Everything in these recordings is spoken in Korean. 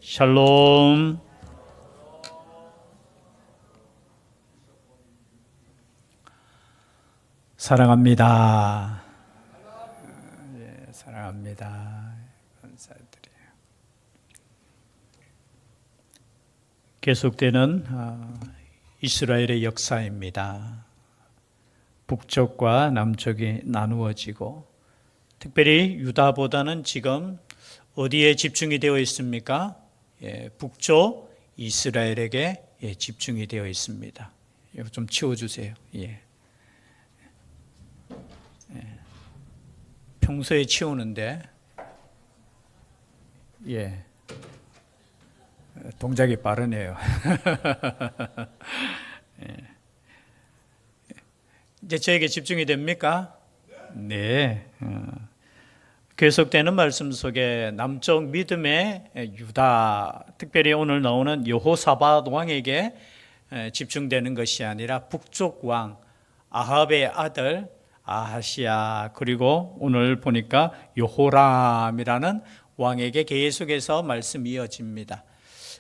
샬롬. 사랑합니다. 사랑합니다. 감사드려요. 계속되는 이스라엘의 역사입니다. 북쪽과 남쪽이 나누어지고, 특별히 유다보다는 지금 어디에 집중이 되어 있습니까? 북쪽 이스라엘에게 집중이 되어 있습니다. 이거 좀 치워주세요. 평소에 치우는데 동작이 빠르네요. 이제 저에게 집중이 됩니까? 네. 계속되는 말씀 속에 남쪽 믿음의 유다, 특별히 오늘 나오는 여호사밧 왕에게 집중되는 것이 아니라 북쪽 왕 아합의 아들 아하시야, 그리고 오늘 보니까 여호람이라는 왕에게 계속해서 말씀이 이어집니다.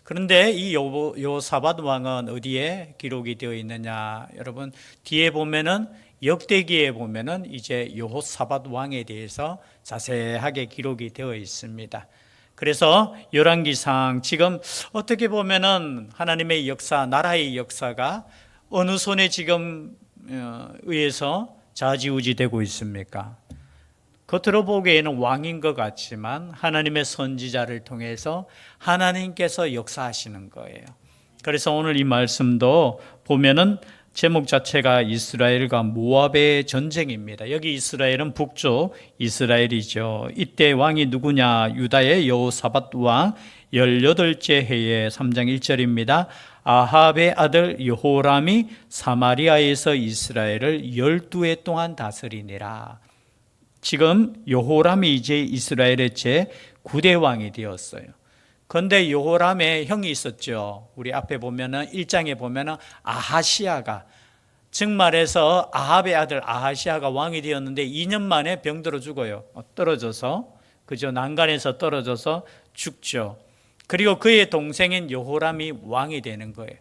그런데 이 여호사밧 왕은 어디에 기록이 되어 있느냐? 여러분, 뒤에 보면은 역대기에 보면은 이제 여호사밧 왕에 대해서 자세하게 기록이 되어 있습니다. 그래서 열왕기상 지금 어떻게 보면은 하나님의 역사, 나라의 역사가 어느 손에 지금 의해서 좌지우지되고 있습니까? 겉으로 보기에는 왕인 것 같지만 하나님의 선지자를 통해서 하나님께서 역사하시는 거예요. 그래서 오늘 이 말씀도 보면은 제목 자체가 이스라엘과 모압의 전쟁입니다. 여기 이스라엘은 북쪽 이스라엘이죠. 이때 왕이 누구냐? 유다의 여호사밧 왕 18째 해의 3장 1절입니다. 아합의 아들 여호람이 사마리아에서 이스라엘을 12해 동안 다스리니라. 지금 여호람이 이제 이스라엘의 제9대 왕이 되었어요. 그런데 여호람의 형이 있었죠. 우리 앞에 보면은 1장에 보면은 아하시아가, 즉 말해서 아합의 아들 아하시아가 왕이 되었는데 2년 만에 병들어 죽어요. 떨어져서, 그죠? 난간에서 떨어져서 죽죠. 그리고 그의 동생인 여호람이 왕이 되는 거예요.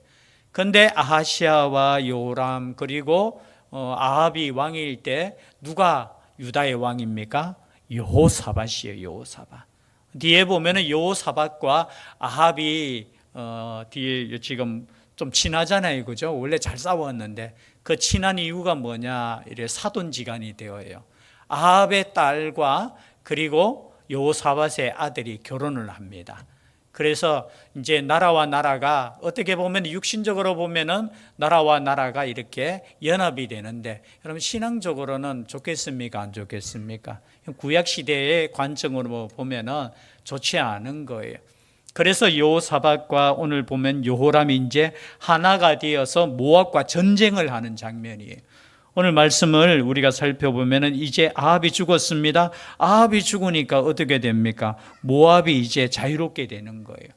그런데 아하시아와 여호람 그리고 아합이 왕일 때 누가 유다의 왕입니까? 여호사밧이에요. 여호사밧. 뒤에 보면은 여호사밧과 아합이 뒤에 지금 좀 친하잖아요, 그죠? 원래 잘 싸웠는데 그 친한 이유가 뭐냐? 이래 사돈지간이 되어요. 아합의 딸과 그리고 여호사밧의 아들이 결혼을 합니다. 그래서 이제 나라와 나라가 어떻게 보면 육신적으로 보면은 나라와 나라가 이렇게 연합이 되는데, 여러분 신앙적으로는 좋겠습니까? 안 좋겠습니까? 구약 시대의 관점으로 보면은 좋지 않은 거예요. 그래서 여호사밧과 오늘 보면 여호람이 이제 하나가 되어서 모압과 전쟁을 하는 장면이에요. 오늘 말씀을 우리가 살펴보면 이제 아합이 죽었습니다. 아합이 죽으니까 어떻게 됩니까? 모압이 이제 자유롭게 되는 거예요.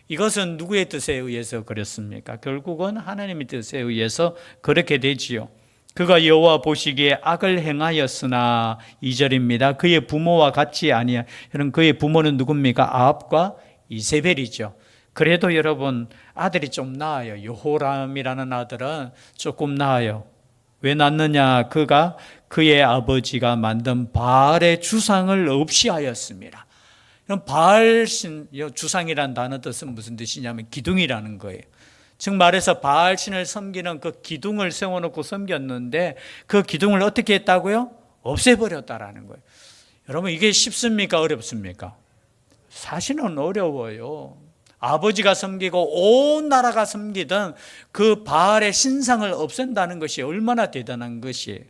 이것은 누구의 뜻에 의해서 그렇습니까? 결국은 하나님의 뜻에 의해서 그렇게 되지요. 그가 여호와 보시기에 악을 행하였으나 2절입니다. 그의 부모와 같지 아니하. 여러분, 그의 부모는 누굽니까? 아합과 이세벨이죠. 그래도 여러분 아들이 좀 나아요. 여호람이라는 아들은 조금 나아요. 왜 낳느냐? 그가 그의 아버지가 만든 바알의 주상을 없이 하였습니다. 바알 주상이라는 단어 뜻은 무슨 뜻이냐면 기둥이라는 거예요. 즉 말해서 바알 신을 섬기는 그 기둥을 세워놓고 섬겼는데 그 기둥을 어떻게 했다고요? 없애버렸다라는 거예요. 여러분 이게 쉽습니까? 어렵습니까? 사실은 어려워요. 아버지가 섬기고 온 나라가 섬기던 그 바알의 신상을 없앤다는 것이 얼마나 대단한 것이에요.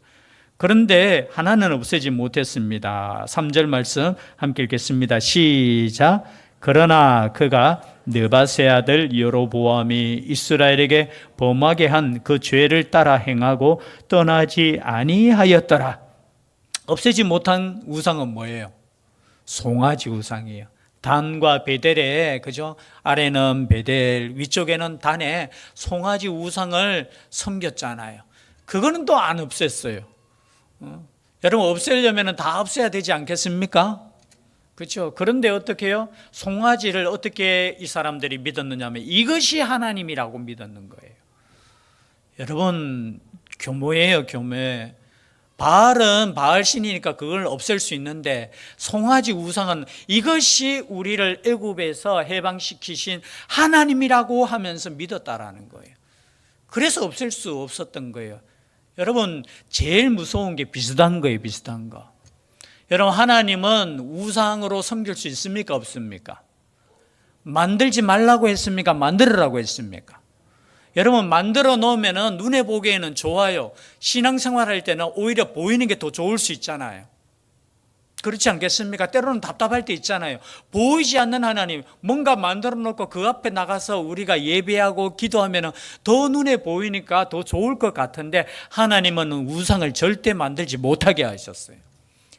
그런데 하나는 없애지 못했습니다. 3절 말씀 함께 읽겠습니다. 시작. 그러나 그가 느밧의 아들 여로보암이 이스라엘에게 범하게 한 그 죄를 따라 행하고 떠나지 아니하였더라. 없애지 못한 우상은 뭐예요? 송아지 우상이에요. 단과 베델에, 그죠? 아래는 베델, 위쪽에는 단에 송아지 우상을 섬겼잖아요. 그거는 또 안 없앴어요. 여러분 없애려면 다 없애야 되지 않겠습니까? 그렇죠. 그런데 어떻게 해요? 송아지를 어떻게 이 사람들이 믿었느냐 하면 이것이 하나님이라고 믿었는 거예요. 여러분, 교묘해요, 교묘해. 바알은 바알 신이니까 그걸 없앨 수 있는데 송아지 우상은 이것이 우리를 애굽에서 해방시키신 하나님이라고 하면서 믿었다라는 거예요. 그래서 없앨 수 없었던 거예요. 여러분, 제일 무서운 게 비슷한 거예요, 비슷한 거. 여러분, 하나님은 우상으로 섬길 수 있습니까, 없습니까? 만들지 말라고 했습니까, 만들으라고 했습니까? 여러분, 만들어 놓으면 눈에 보기에는 좋아요. 신앙생활 할 때는 오히려 보이는 게 더 좋을 수 있잖아요. 그렇지 않겠습니까? 때로는 답답할 때 있잖아요. 보이지 않는 하나님, 뭔가 만들어 놓고 그 앞에 나가서 우리가 예배하고 기도하면 더 눈에 보이니까 더 좋을 것 같은데 하나님은 우상을 절대 만들지 못하게 하셨어요.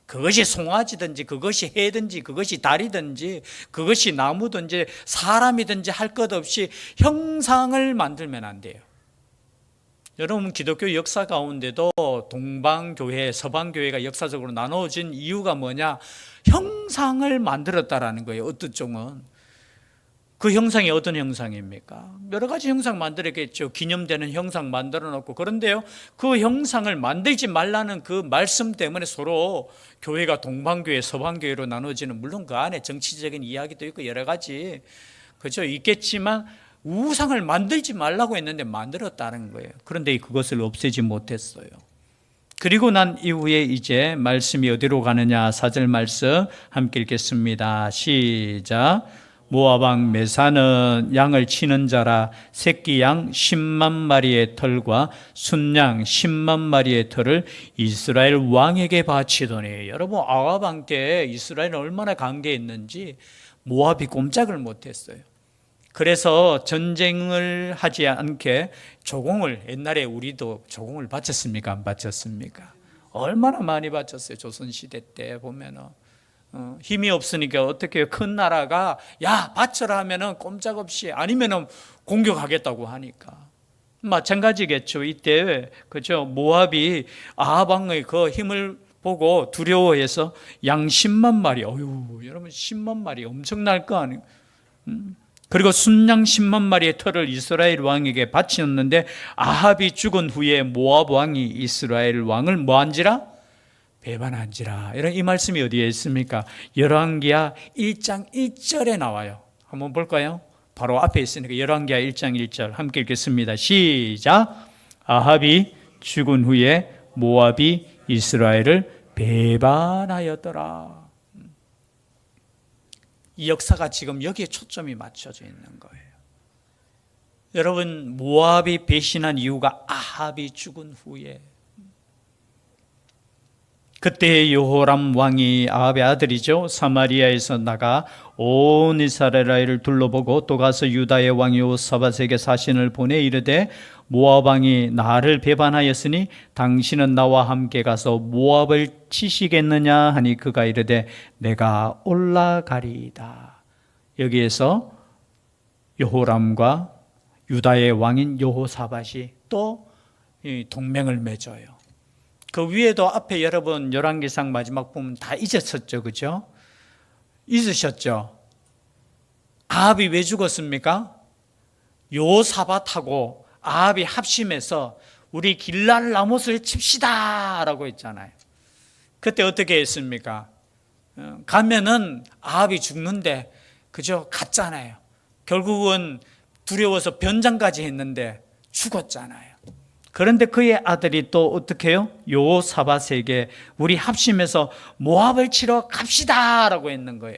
그것이 송아지든지 그것이 해든지 그것이 달이든지 그것이 나무든지 사람이든지 할 것 없이 형상을 만들면 안 돼요. 여러분, 기독교 역사 가운데도 동방교회, 서방교회가 역사적으로 나눠진 이유가 뭐냐? 형상을 만들었다라는 거예요. 어떤 종은. 그 형상이 어떤 형상입니까? 여러 가지 형상 만들었겠죠. 기념되는 형상 만들어 놓고. 그런데요, 그 형상을 만들지 말라는 그 말씀 때문에 서로 교회가 동방교회, 서방교회로 나눠지는, 물론 그 안에 정치적인 이야기도 있고 여러 가지 그죠 있겠지만 우상을 만들지 말라고 했는데 만들었다는 거예요. 그런데 그것을 없애지 못했어요. 그리고 난 이후에 이제 말씀이 어디로 가느냐? 4절 말씀 함께 읽겠습니다. 시작. 모압 왕 메사는 양을 치는 자라 새끼 양 10만 마리의 털과 순양 10만 마리의 털을 이스라엘 왕에게 바치더니, 여러분, 아합 왕께 이스라엘은 얼마나 관계했는지 모압이 꼼짝을 못했어요. 그래서 전쟁을 하지 않게 조공을, 옛날에 우리도 조공을 바쳤습니까? 안 바쳤습니까? 얼마나 많이 바쳤어요. 조선시대 때 보면은. 힘이 없으니까 어떻게 큰 나라가 야 바쳐라 하면은 꼼짝없이, 아니면은 공격하겠다고 하니까 마찬가지겠죠. 이때 그죠, 모압이 아합 왕의 그 힘을 보고 두려워해서 양 10만 마리, 어유 여러분 10만 마리 엄청날 거 아니에요. 그리고 순양 10만 마리의 털을 이스라엘 왕에게 바치었는데 아합이 죽은 후에 모압 왕이 이스라엘 왕을 뭐한지라? 배반한지라. 이런 이 말씀이 어디에 있습니까? 열왕기하 1장 1절에 나와요. 한번 볼까요? 바로 앞에 있으니까 열왕기하 1장 1절 함께 읽겠습니다. 시작. 아합이 죽은 후에 모압이 이스라엘을 배반하였더라. 이 역사가 지금 여기에 초점이 맞춰져 있는 거예요. 여러분, 모압이 배신한 이유가 아합이 죽은 후에, 그때 여호람 왕이, 아합의 아들이죠, 사마리아에서 나가 온 이스라엘을 둘러보고 또 가서 유다의 왕 여호사밧에게 사신을 보내 이르되 모압 왕이 나를 배반하였으니 당신은 나와 함께 가서 모압을 치시겠느냐 하니 그가 이르되 내가 올라가리이다. 여기에서 여호람과 유다의 왕인 여호사밧이 또 동맹을 맺어요. 그 위에도 앞에 여러분 열왕기상 마지막 보면 다 잊으셨죠, 그죠? 잊으셨죠? 아합이 왜 죽었습니까? 여호사밧하고 아합이 합심해서 우리 길랄 라못을 칩시다 라고 했잖아요. 그때 어떻게 했습니까? 가면은 아합이 죽는데, 그죠? 갔잖아요. 결국은 두려워서 변장까지 했는데 죽었잖아요. 그런데 그의 아들이 또 어떻게 해요? 여호사밧에게 우리 합심해서 모압을 치러 갑시다 라고 했는 거예요.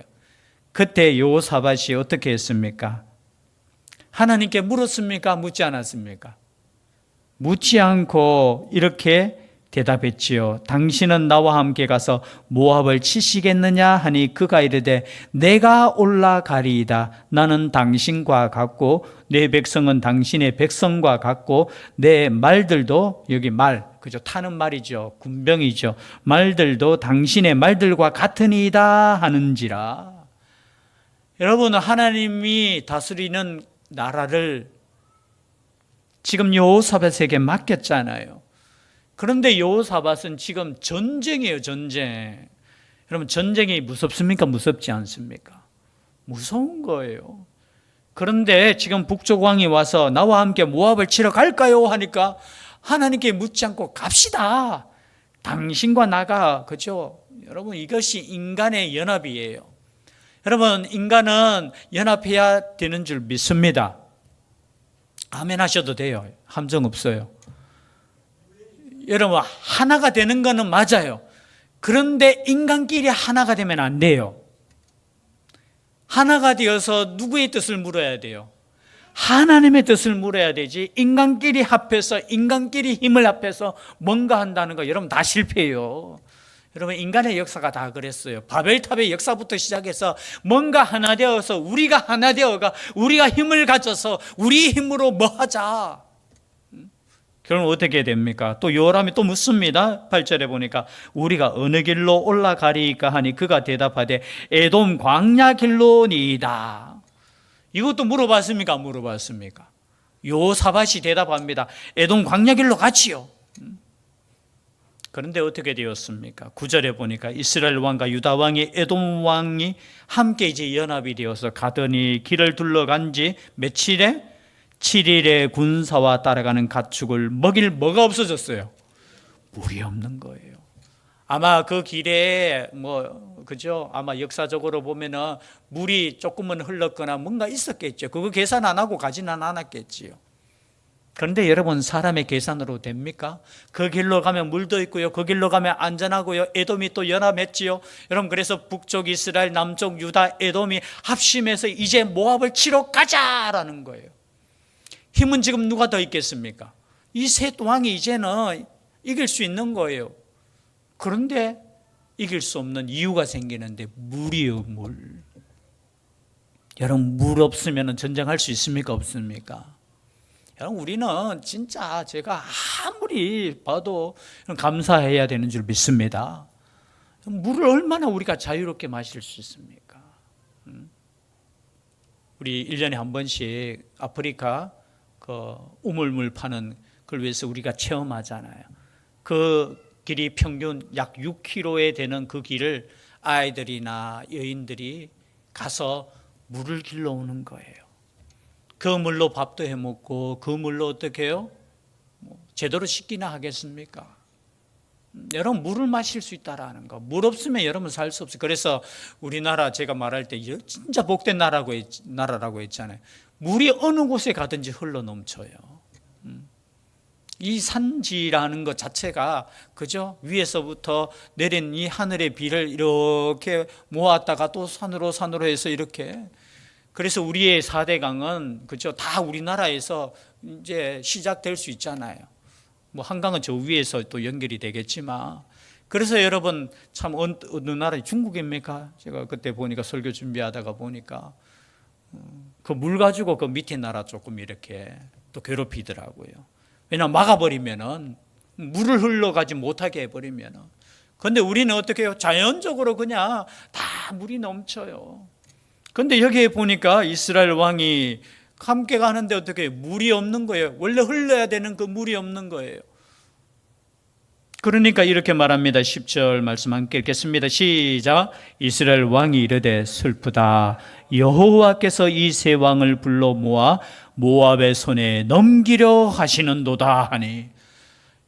그때 여호사밧이 어떻게 했습니까? 하나님께 물었습니까? 묻지 않았습니까? 묻지 않고 이렇게 대답했지요. 당신은 나와 함께 가서 모압을 치시겠느냐 하니 그가 이르되 내가 올라가리이다. 나는 당신과 같고 내 백성은 당신의 백성과 같고 내 말들도, 여기 말, 그죠, 타는 말이죠, 군병이죠, 말들도 당신의 말들과 같으니이다 하는지라. 여러분, 하나님이 다스리는 나라를 지금 여호사밧에게 맡겼잖아요. 그런데 여호사밧은 지금 전쟁이에요, 전쟁. 여러분, 전쟁이 무섭습니까? 무섭지 않습니까? 무서운 거예요. 그런데 지금 북쪽 왕이 와서 나와 함께 모압을 치러 갈까요? 하니까 하나님께 묻지 않고 갑시다. 당신과 나가, 그죠? 여러분, 이것이 인간의 연합이에요. 여러분, 인간은 연합해야 되는 줄 믿습니다. 아멘 하셔도 돼요. 함정 없어요. 여러분, 하나가 되는 거는 맞아요. 그런데 인간끼리 하나가 되면 안 돼요. 하나가 되어서 누구의 뜻을 물어야 돼요? 하나님의 뜻을 물어야 되지. 인간끼리 합해서, 인간끼리 힘을 합해서 뭔가 한다는 거 여러분 다 실패해요. 여러분, 인간의 역사가 다 그랬어요. 바벨탑의 역사부터 시작해서 뭔가 하나 되어서, 우리가 하나 되어가 우리가 힘을 가져서 우리 힘으로 뭐 하자. 그럼 어떻게 됩니까? 또 요람이 또 묻습니다. 8절에 보니까 우리가 어느 길로 올라가리까 하니 그가 대답하되 에돔 광야 길로니이다. 이것도 물어봤습니까? 안 물어봤습니까? 요사밧이 대답합니다. 에돔 광야 길로 가지요. 그런데 어떻게 되었습니까? 9절에 보니까 이스라엘 왕과 유다 왕이 에돔 왕이 함께 이제 연합이 되어서 가더니 길을 둘러간 지 며칠에 7일의 군사와 따라가는 가축을 먹일 뭐가 없어졌어요? 물이 없는 거예요. 아마 그 길에 그죠? 아마 역사적으로 보면은 물이 조금은 흘렀거나 뭔가 있었겠죠. 그거 계산 안 하고 가지는 않았겠지요. 그런데 여러분, 사람의 계산으로 됩니까? 그 길로 가면 물도 있고요. 그 길로 가면 안전하고요. 에돔이 또 연합했지요. 여러분, 그래서 북쪽 이스라엘, 남쪽 유다, 에돔이 합심해서 이제 모압을 치러 가자라는 거예요. 힘은 지금 누가 더 있겠습니까? 이 세 왕이 이제는 이길 수 있는 거예요. 그런데 이길 수 없는 이유가 생기는데 물이요, 물. 여러분, 물 없으면 전쟁할 수 있습니까? 없습니까? 여러분, 우리는 진짜 제가 아무리 봐도 감사해야 되는 줄 믿습니다. 물을 얼마나 우리가 자유롭게 마실 수 있습니까? 우리 1년에 한 번씩 아프리카 그 우물물 파는 걸 위해서 우리가 체험하잖아요. 그 길이 평균 약 6km에 되는 그 길을 아이들이나 여인들이 가서 물을 길러 오는 거예요. 그 물로 밥도 해 먹고 그 물로 어떻게 해요? 제대로 씻기나 하겠습니까? 여러분, 물을 마실 수 있다라는 거. 물 없으면 여러분 살 수 없어요. 그래서 우리나라 제가 말할 때 진짜 복된 나라라고 했잖아요. 물이 어느 곳에 가든지 흘러 넘쳐요. 이 산지라는 것 자체가, 그죠? 위에서부터 내린 이 하늘의 비를 이렇게 모았다가 또 산으로 해서 이렇게. 그래서 우리의 4대 강은, 그죠? 다 우리나라에서 이제 시작될 수 있잖아요. 뭐 한강은 저 위에서 또 연결이 되겠지만. 그래서 여러분, 참 어느 나라, 중국입니까? 제가 그때 보니까 설교 준비하다가 보니까 그 물 가지고 그 밑에 나라 조금 이렇게 또 괴롭히더라고요. 왜냐하면 막아버리면은, 물을 흘러가지 못하게 해버리면은. 그런데 우리는 어떻게 해요? 자연적으로 그냥 다 물이 넘쳐요. 그런데 여기에 보니까 이스라엘 왕이 함께 가는데 어떻게 해요? 물이 없는 거예요. 원래 흘러야 되는 그 물이 없는 거예요. 그러니까 이렇게 말합니다. 10절 말씀 함께 읽겠습니다. 시작. 이스라엘 왕이 이르되 슬프다. 여호와께서 이 세 왕을 불러 모아 모압의 손에 넘기려 하시는도다 하니.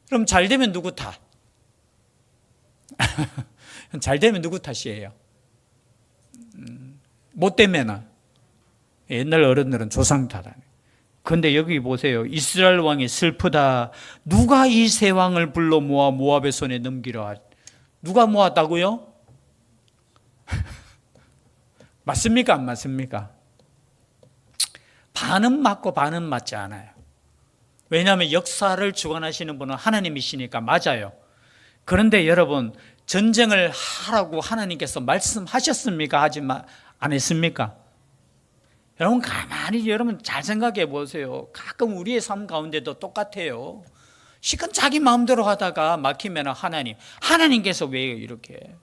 그럼 잘 되면 누구 탓? 잘 되면 누구 탓이에요? 못 되면 옛날 어른들은 조상 탓하네. 그런데 여기 보세요. 이스라엘 왕이 슬프다. 누가 이 세 왕을 불러 모아 모압의 손에 넘기려 하지? 누가 모았다고요? 맞습니까? 안 맞습니까? 반은 맞고 반은 맞지 않아요. 왜냐하면 역사를 주관하시는 분은 하나님이시니까 맞아요. 그런데 여러분, 전쟁을 하라고 하나님께서 말씀하셨습니까? 안 했습니까? 여러분, 가만히 여러분 잘 생각해 보세요. 가끔 우리의 삶 가운데도 똑같아요. 시간 자기 마음대로 하다가 막히면 하나님께서 왜 이렇게.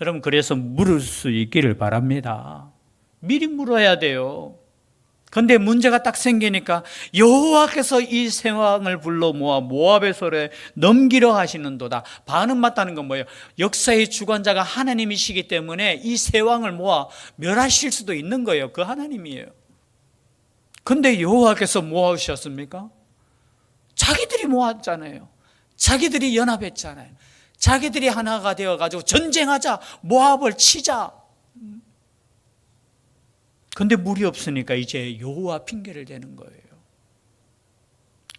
여러분, 그래서 물을 수 있기를 바랍니다. 미리 물어야 돼요. 근데 문제가 딱 생기니까 여호와께서 이 세왕을 불러 모아 모압의 손에 넘기려 하시는도다. 반응 맞다는 건 뭐예요? 역사의 주관자가 하나님이시기 때문에 이 세왕을 모아 멸하실 수도 있는 거예요. 그 하나님이에요. 근데 여호와께서 모아오셨습니까? 자기들이 모았잖아요. 자기들이 연합했잖아요. 자기들이 하나가 되어가지고 전쟁하자, 모압을 치자. 근데 물이 없으니까 이제 여호와 핑계를 대는 거예요.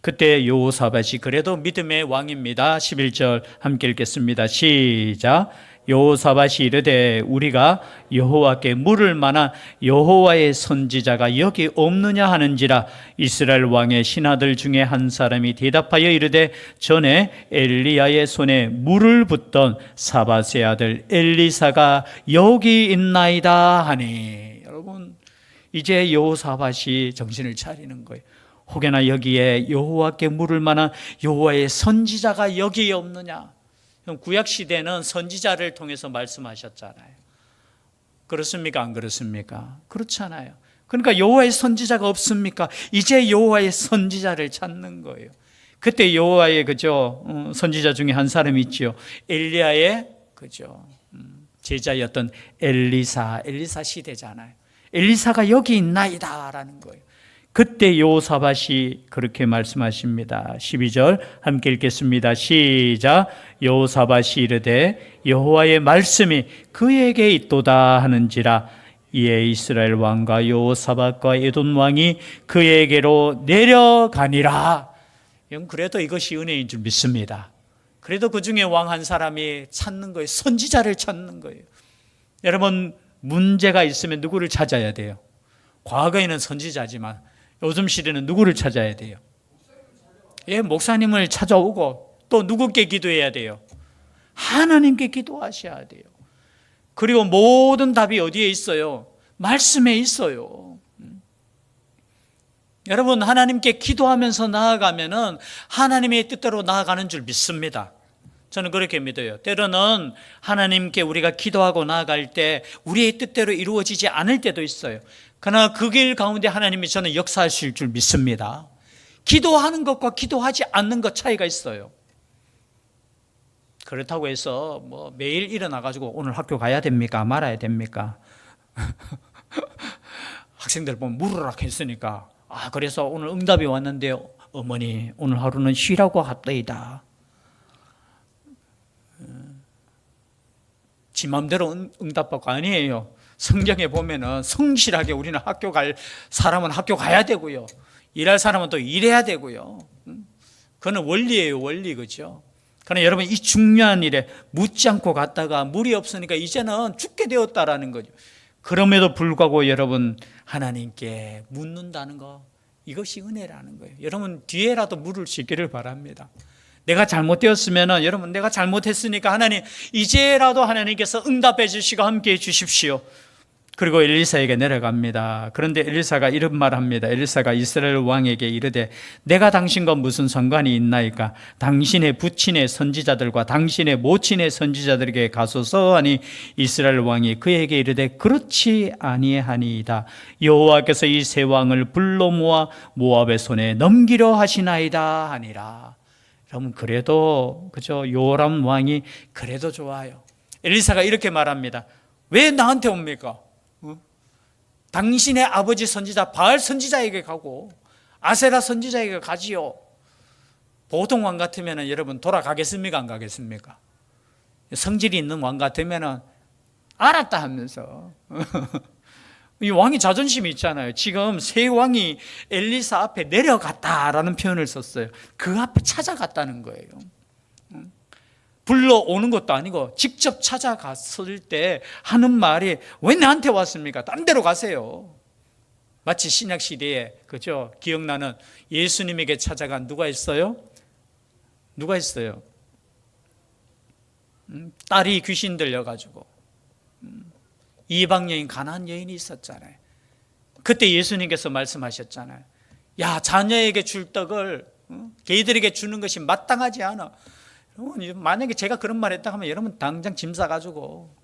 그때 여호사밧이 그래도 믿음의 왕입니다. 11절 함께 읽겠습니다. 시작. 여호사밧이 이르되 우리가 여호와께 물을 만한 여호와의 선지자가 여기 없느냐 하는지라. 이스라엘 왕의 신하들 중에 한 사람이 대답하여 이르되 전에 엘리야의 손에 물을 붓던 사밧의 아들 엘리사가 여기 있나이다 하니. 여러분, 이제 여호사밧이 정신을 차리는 거예요. 혹여나 여기에 여호와께 물을 만한 여호와의 선지자가 여기에 없느냐. 구약 시대는 선지자를 통해서 말씀하셨잖아요. 그렇습니까? 안 그렇습니까? 그렇잖아요. 그러니까 여호와의 선지자가 없습니까? 이제 여호와의 선지자를 찾는 거예요. 그때 여호와의 선지자 중에 한 사람이 있지요. 엘리야의 제자였던 엘리사 시대잖아요. 엘리사가 여기 있나이다라는 거예요. 그때 여호사밧이 그렇게 말씀하십니다. 12절 함께 읽겠습니다. 시작. 여호사밧이 이르되 여호와의 말씀이 그에게 있도다 하는지라. 이에 이스라엘 왕과 여호사밧과 에돔 왕이 그에게로 내려가니라. 그래도 이것이 은혜인 줄 믿습니다. 그래도 그 중에 왕 한 사람이 찾는 거예요. 선지자를 찾는 거예요. 여러분, 문제가 있으면 누구를 찾아야 돼요? 과거에는 선지자지만 요즘 시대는 누구를 찾아야 돼요? 목사님을 찾아오고 또 누구께 기도해야 돼요? 하나님께 기도하셔야 돼요. 그리고 모든 답이 어디에 있어요? 말씀에 있어요. 여러분, 하나님께 기도하면서 나아가면은 하나님의 뜻대로 나아가는 줄 믿습니다. 저는 그렇게 믿어요. 때로는 하나님께 우리가 기도하고 나아갈 때 우리의 뜻대로 이루어지지 않을 때도 있어요. 그러나 그 길 가운데 하나님이 저는 역사하실 줄 믿습니다. 기도하는 것과 기도하지 않는 것 차이가 있어요. 그렇다고 해서 매일 일어나가지고 오늘 학교 가야 됩니까? 말아야 됩니까? 학생들 보면 물으라 했으니까 그래서 오늘 응답이 왔는데요. 어머니, 오늘 하루는 쉬라고 합니다. 지 맘대로 응답받고 아니에요. 성경에 보면은 성실하게 우리는 학교 갈 사람은 학교 가야 되고요. 일할 사람은 또 일해야 되고요. 그건 원리예요, 원리. 그죠? 그러나 여러분, 이 중요한 일에 묻지 않고 갔다가 물이 없으니까 이제는 죽게 되었다라는 거죠. 그럼에도 불구하고 여러분, 하나님께 묻는다는 거, 이것이 은혜라는 거예요. 여러분, 뒤에라도 물을 씻기를 바랍니다. 내가 잘못되었으면 여러분, 내가 잘못했으니까 하나님, 이제라도 하나님께서 응답해 주시고 함께 해 주십시오. 그리고 엘리사에게 내려갑니다. 그런데 엘리사가 이런 말합니다. 엘리사가 이스라엘 왕에게 이르되 내가 당신과 무슨 상관이 있나이까? 당신의 부친의 선지자들과 당신의 모친의 선지자들에게 가소서 하니, 이스라엘 왕이 그에게 이르되 그렇지 아니하니이다. 여호와께서 이 세 왕을 불러 모아 모압의 손에 넘기려 하시나이다 하니라. 여러분, 그래도 요람 왕이 그래도 좋아요. 엘리사가 이렇게 말합니다. 왜 나한테 옵니까? 당신의 아버지 선지자 바알 선지자에게 가고 아세라 선지자에게 가지요. 보통 왕 같으면 여러분 돌아가겠습니까? 안 가겠습니까? 성질이 있는 왕 같으면 알았다 하면서 이 왕이 자존심이 있잖아요. 지금 세 왕이 엘리사 앞에 내려갔다라는 표현을 썼어요. 그 앞에 찾아갔다는 거예요. 불러오는 것도 아니고 직접 찾아갔을 때 하는 말이 왜 나한테 왔습니까? 딴 데로 가세요. 마치 신약 시대에 기억나는 예수님에게 찾아간 누가 있어요? 누가 있어요? 딸이 귀신 들려가지고 이방 여인, 가나안 여인이 있었잖아요. 그때 예수님께서 말씀하셨잖아요. 야, 자녀에게 줄 떡을 걔들에게 주는 것이 마땅하지 않아. 만약에 제가 그런 말 했다 하면 여러분 당장 짐 싸가지고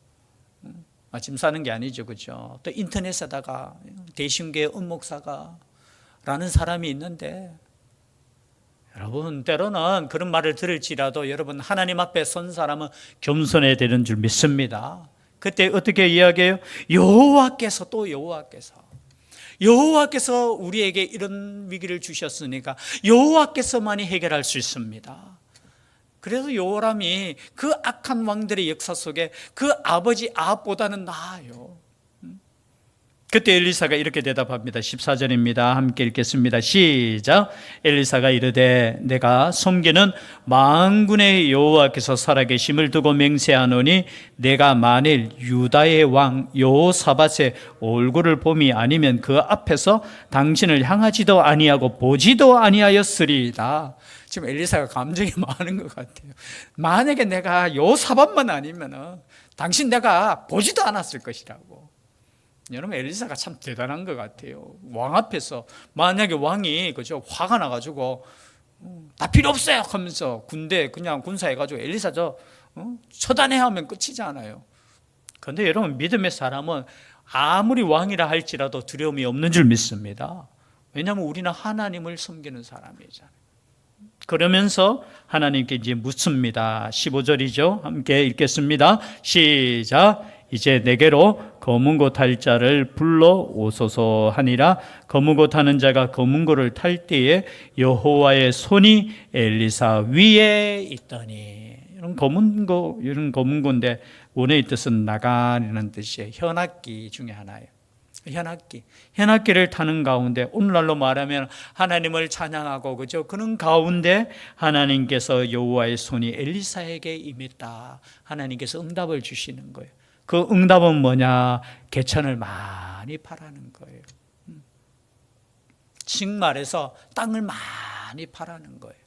짐 싸는 게 아니죠, 그죠? 또 인터넷에다가 대신교회 은목사가 라는 사람이 있는데, 여러분 때로는 그런 말을 들을지라도 여러분 하나님 앞에 선 사람은 겸손해야 되는 줄 믿습니다. 그때 어떻게 이야기해요? 여호와께서 우리에게 이런 위기를 주셨으니까 여호와께서만이 해결할 수 있습니다. 그래서 여호람이 그 악한 왕들의 역사 속에 그 아버지 아합보다는 나아요. 그때 엘리사가 이렇게 대답합니다. 14절입니다. 함께 읽겠습니다. 시작. 엘리사가 이르되 내가 섬기는 만군의 여호와께서 살아계심을 두고 맹세하노니 내가 만일 유다의 왕 여호사밧의 얼굴을 봄이 아니면 그 앞에서 당신을 향하지도 아니하고 보지도 아니하였으리이다. 지금 엘리사가 감정이 많은 것 같아요. 만약에 내가 여호사밧만 아니면 당신 내가 보지도 않았을 것이라고. 여러분 엘리사가 참 대단한 것 같아요. 왕 앞에서 만약에 왕이 그죠 화가 나가지고 다 필요 없어요 하면서 군대 그냥 군사해가지고 엘리사 처단해 하면 끝이잖아요. 그런데 여러분 믿음의 사람은 아무리 왕이라 할지라도 두려움이 없는 줄 믿습니다. 왜냐하면 우리는 하나님을 섬기는 사람이잖아요. 그러면서 하나님께 이제 묻습니다. 15절이죠. 함께 읽겠습니다. 시작. 이제 내게로 검은 고 탈 자를 불러 오소서 하니라. 검은 고 타는 자가 검은 고를 탈 때에 여호와의 손이 엘리사 위에 있더니. 이런 검은 고인데 원어의 뜻은 나가라는 뜻이에요. 현악기 중에 하나예요. 현악기를 타는 가운데 오늘날로 말하면 하나님을 찬양하고 그죠? 그런 가운데 하나님께서 여호와의 손이 엘리사에게 임했다. 하나님께서 응답을 주시는 거예요. 그 응답은 뭐냐? 개천을 많이 파라는 거예요. 즉 말해서 땅을 많이 파라는 거예요.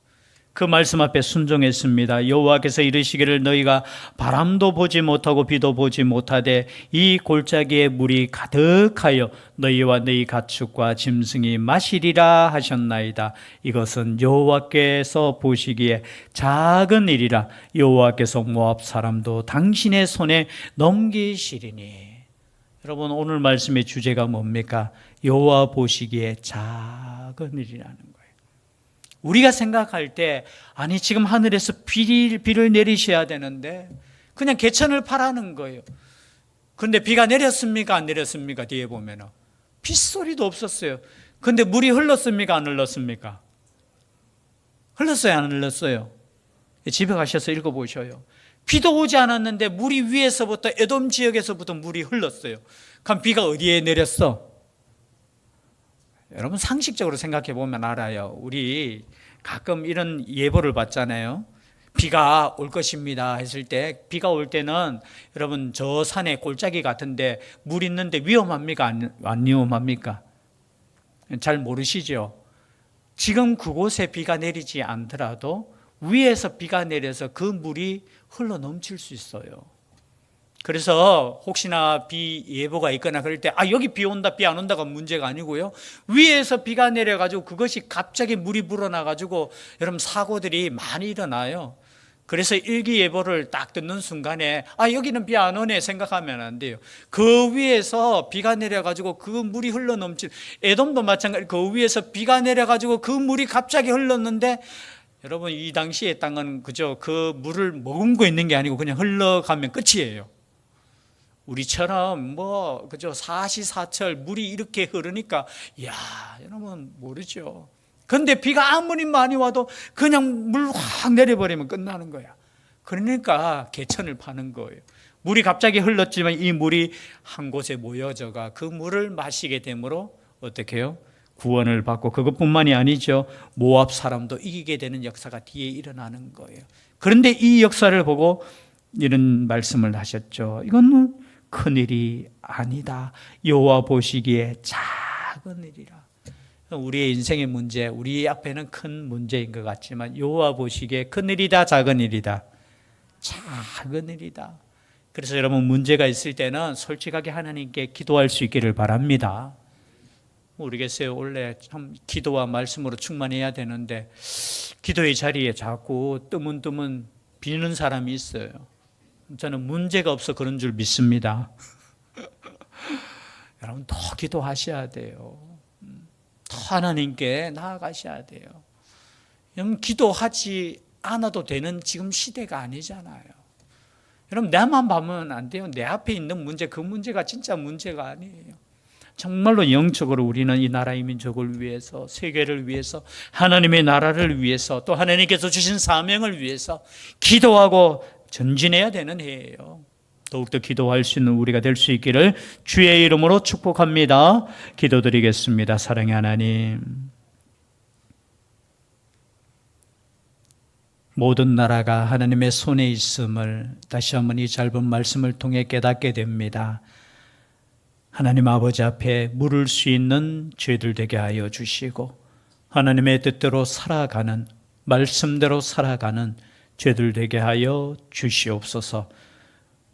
그 말씀 앞에 순종했습니다. 여호와께서 이르시기를 너희가 바람도 보지 못하고 비도 보지 못하되 이 골짜기에 물이 가득하여 너희와 너희 가축과 짐승이 마시리라 하셨나이다. 이것은 여호와께서 보시기에 작은 일이라. 여호와께서 모압 사람도 당신의 손에 넘기시리니. 여러분 오늘 말씀의 주제가 뭡니까? 여호와 보시기에 작은 일이라는 거예요. 우리가 생각할 때 아니 지금 하늘에서 비를 내리셔야 되는데 그냥 개천을 파라는 거예요. 그런데 비가 내렸습니까? 안 내렸습니까? 뒤에 보면 빗소리도 없었어요. 그런데 물이 흘렀습니까? 안 흘렀습니까? 흘렀어요? 안 흘렀어요? 집에 가셔서 읽어보셔요. 비도 오지 않았는데 물이 위에서부터 에돔 지역에서부터 물이 흘렀어요. 그럼 비가 어디에 내렸어? 여러분 상식적으로 생각해 보면 알아요. 우리 가끔 이런 예보를 받잖아요. 비가 올 것입니다 했을 때 비가 올 때는 여러분 저 산에 골짜기 같은데 물 있는데 위험합니까? 안 위험합니까? 잘 모르시죠? 지금 그곳에 비가 내리지 않더라도 위에서 비가 내려서 그 물이 흘러 넘칠 수 있어요. 그래서 혹시나 비 예보가 있거나 그럴 때 여기 비 온다 비 안 온다가 문제가 아니고요. 위에서 비가 내려가지고 그것이 갑자기 물이 불어나가지고 여러분 사고들이 많이 일어나요. 그래서 일기예보를 딱 듣는 순간에 여기는 비 안 오네 생각하면 안 돼요. 그 위에서 비가 내려가지고 그 물이 흘러 넘친 에돔도 마찬가지. 그 위에서 비가 내려가지고 그 물이 갑자기 흘렀는데 여러분 이 당시의 땅은 그저 그 물을 머금고 있는 게 아니고 그냥 흘러가면 끝이에요. 우리처럼 그저 사시사철 물이 이렇게 흐르니까 여러분 모르죠. 그런데 비가 아무리 많이 와도 그냥 물 확 내려버리면 끝나는 거야. 그러니까 개천을 파는 거예요. 물이 갑자기 흘렀지만 이 물이 한 곳에 모여져가 그 물을 마시게 되므로 어떻게 해요? 구원을 받고 그것뿐만이 아니죠. 모압 사람도 이기게 되는 역사가 뒤에 일어나는 거예요. 그런데 이 역사를 보고 이런 말씀을 하셨죠. 이건 큰일이 아니다. 여호와 보시기에 작은 일이라. 우리의 인생의 문제, 우리 앞에는 큰 문제인 것 같지만 여호와 보시기에 큰일이다, 작은 일이다. 작은 일이다. 그래서 여러분 문제가 있을 때는 솔직하게 하나님께 기도할 수 있기를 바랍니다. 모르겠어요. 원래 참 기도와 말씀으로 충만해야 되는데 기도의 자리에 자꾸 뜨문뜨문 비는 사람이 있어요. 저는 문제가 없어 그런 줄 믿습니다. 여러분 더 기도하셔야 돼요. 더 하나님께 나아가셔야 돼요. 여러분 기도하지 않아도 되는 지금 시대가 아니잖아요. 여러분 내만 보면 안 돼요. 내 앞에 있는 문제, 그 문제가 진짜 문제가 아니에요. 정말로 영적으로 우리는 이 나라의 민족을 위해서, 세계를 위해서, 하나님의 나라를 위해서, 또 하나님께서 주신 사명을 위해서 기도하고 전진해야 되는 해예요. 더욱더 기도할 수 있는 우리가 될 수 있기를 주의 이름으로 축복합니다. 기도드리겠습니다. 사랑의 하나님, 모든 나라가 하나님의 손에 있음을 다시 한번 이 짧은 말씀을 통해 깨닫게 됩니다. 하나님 아버지 앞에 물을 수 있는 죄들 되게 하여 주시고 하나님의 뜻대로 살아가는, 말씀대로 살아가는 죄들 되게 하여 주시옵소서.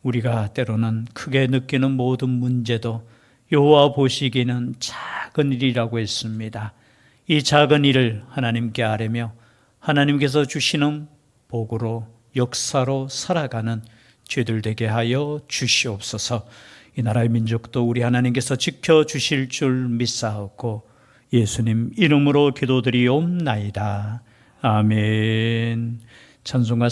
우리가 때로는 크게 느끼는 모든 문제도 여호와 보시기에는 작은 일이라고 했습니다. 이 작은 일을 하나님께 아뢰며 하나님께서 주시는 복으로, 역사로 살아가는 죄들 되게 하여 주시옵소서. 이 나라의 민족도 우리 하나님께서 지켜주실 줄 믿사옵고 예수님 이름으로 기도드리옵나이다. 아멘. 찬송가